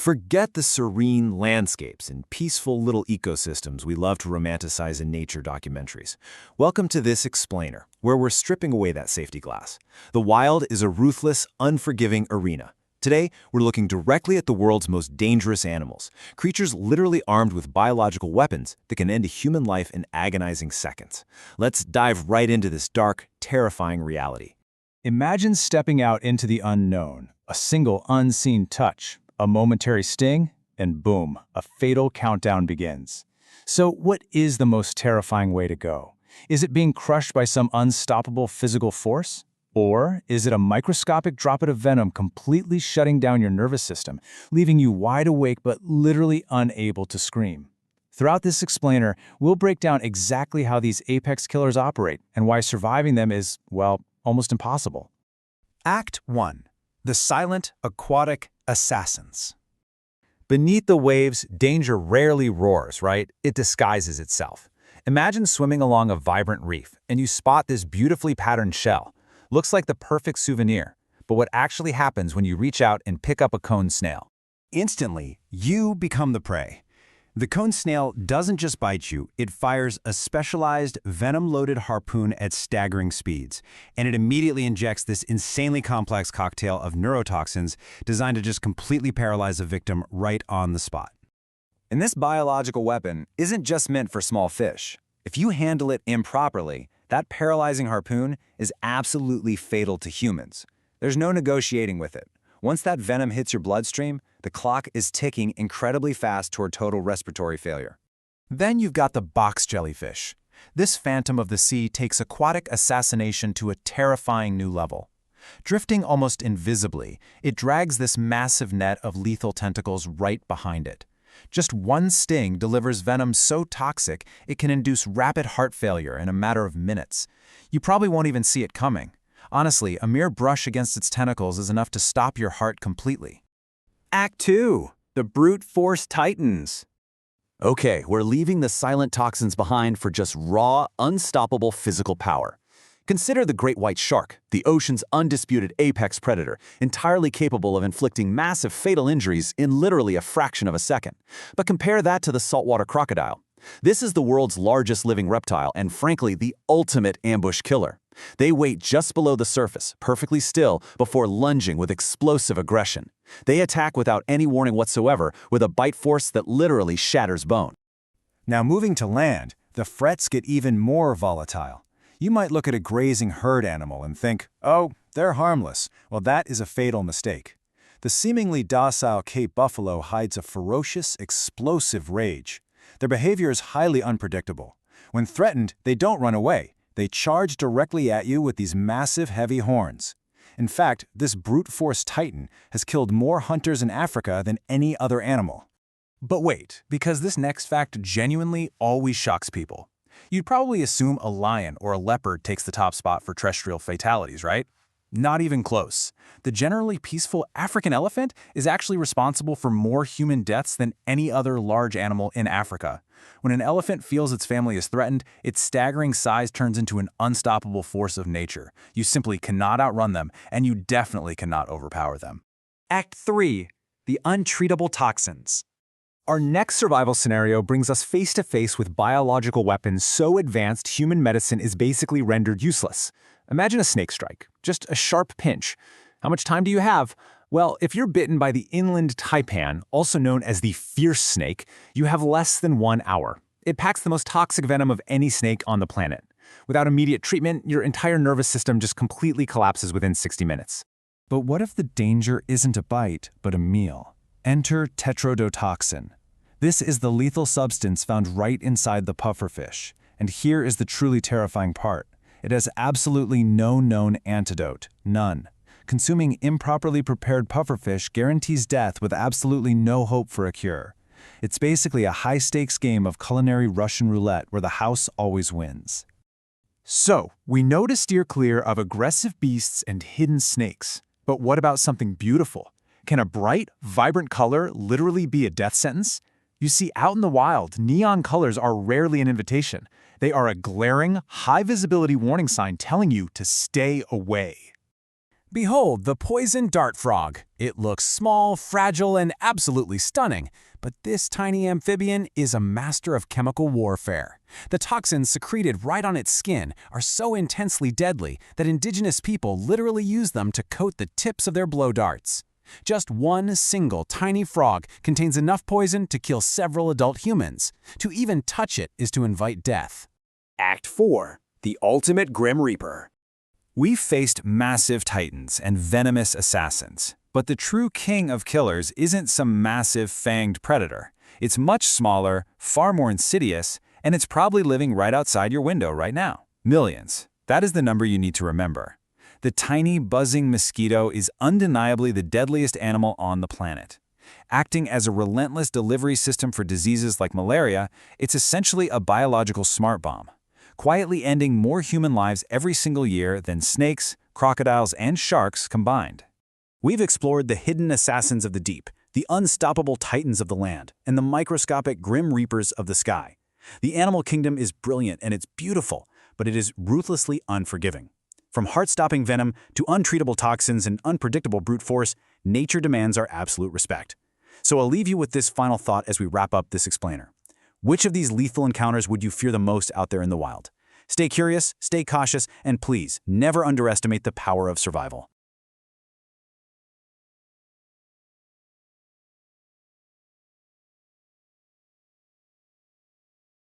Forget the serene landscapes and peaceful little ecosystems we love to romanticize in nature documentaries. Welcome to this explainer, where we're stripping away that safety glass. The wild is a ruthless, unforgiving arena. Today, we're looking directly at the world's most dangerous animals, creatures literally armed with biological weapons that can end a human life in agonizing seconds. Let's dive right into this dark, terrifying reality. Imagine stepping out into the unknown, a single unseen touch, a momentary sting, and boom, a fatal countdown begins. So what is the most terrifying way to go? Is it being crushed by some unstoppable physical force? Or is it a microscopic droplet of venom completely shutting down your nervous system, leaving you wide awake but literally unable to scream? Throughout this explainer, we'll break down exactly how these apex killers operate and why surviving them is, well, almost impossible. Act 1. The Silent Aquatic Assassins. Beneath the waves, danger rarely roars, right? It disguises itself. Imagine swimming along a vibrant reef, and you spot this beautifully patterned shell. Looks like the perfect souvenir, but what actually happens when you reach out and pick up a cone snail? Instantly, you become the prey. The cone snail doesn't just bite you, it fires a specialized venom-loaded harpoon at staggering speeds, and it immediately injects this insanely complex cocktail of neurotoxins designed to just completely paralyze a victim right on the spot. And this biological weapon isn't just meant for small fish. If you handle it improperly, that paralyzing harpoon is absolutely fatal to humans. There's no negotiating with it. Once that venom hits your bloodstream, the clock is ticking incredibly fast toward total respiratory failure. Then you've got the box jellyfish. This phantom of the sea takes aquatic assassination to a terrifying new level. Drifting almost invisibly, it drags this massive net of lethal tentacles right behind it. Just one sting delivers venom so toxic it can induce rapid heart failure in a matter of minutes. You probably won't even see it coming. Honestly, a mere brush against its tentacles is enough to stop your heart completely. Act 2. The Brute Force Titans. Okay, we're leaving the silent toxins behind for just raw, unstoppable physical power. Consider the great white shark, the ocean's undisputed apex predator, entirely capable of inflicting massive fatal injuries in literally a fraction of a second. But compare that to the saltwater crocodile. This is the world's largest living reptile and, frankly, the ultimate ambush killer. They wait just below the surface, perfectly still, before lunging with explosive aggression. They attack without any warning whatsoever, with a bite force that literally shatters bone. Now moving to land, the threats get even more volatile. You might look at a grazing herd animal and think, oh, they're harmless. Well, that is a fatal mistake. The seemingly docile Cape buffalo hides a ferocious, explosive rage. Their behavior is highly unpredictable. When threatened, they don't run away. They charge directly at you with these massive, heavy horns. In fact, this brute force titan has killed more hunters in Africa than any other animal. But wait, because this next fact genuinely always shocks people. You'd probably assume a lion or a leopard takes the top spot for terrestrial fatalities, right? Not even close. The generally peaceful African elephant is actually responsible for more human deaths than any other large animal in Africa. When an elephant feels its family is threatened, its staggering size turns into an unstoppable force of nature. You simply cannot outrun them, and you definitely cannot overpower them. Act 3. The Untreatable Toxins. Our next survival scenario brings us face to face with biological weapons so advanced human medicine is basically rendered useless. Imagine a snake strike, just a sharp pinch. How much time do you have? Well, if you're bitten by the inland taipan, also known as the fierce snake, you have less than 1 hour. It packs the most toxic venom of any snake on the planet. Without immediate treatment, your entire nervous system just completely collapses within 60 minutes. But what if the danger isn't a bite, but a meal? Enter tetrodotoxin. This is the lethal substance found right inside the pufferfish. And here is the truly terrifying part. It has absolutely no known antidote, none. Consuming improperly prepared pufferfish guarantees death with absolutely no hope for a cure. It's basically a high-stakes game of culinary Russian roulette where the house always wins. So, we know to steer clear of aggressive beasts and hidden snakes. But what about something beautiful? Can a bright, vibrant color literally be a death sentence? You see, out in the wild, neon colors are rarely an invitation. They are a glaring, high-visibility warning sign telling you to stay away. Behold the poison dart frog. It looks small, fragile, and absolutely stunning, but this tiny amphibian is a master of chemical warfare. The toxins secreted right on its skin are so intensely deadly that indigenous people literally use them to coat the tips of their blow darts. Just one single tiny frog contains enough poison to kill several adult humans. To even touch it is to invite death. Act 4. The Ultimate Grim Reaper. We've faced massive titans and venomous assassins, but the true king of killers isn't some massive fanged predator. It's much smaller, far more insidious, and it's probably living right outside your window right now. Millions. That is the number you need to remember. The tiny, buzzing mosquito is undeniably the deadliest animal on the planet. Acting as a relentless delivery system for diseases like malaria, it's essentially a biological smart bomb, quietly ending more human lives every single year than snakes, crocodiles, and sharks combined. We've explored the hidden assassins of the deep, the unstoppable titans of the land, and the microscopic grim reapers of the sky. The animal kingdom is brilliant and it's beautiful, but it is ruthlessly unforgiving. From heart-stopping venom to untreatable toxins and unpredictable brute force, nature demands our absolute respect. So I'll leave you with this final thought as we wrap up this explainer. Which of these lethal encounters would you fear the most out there in the wild? Stay curious, stay cautious, and please never underestimate the power of survival.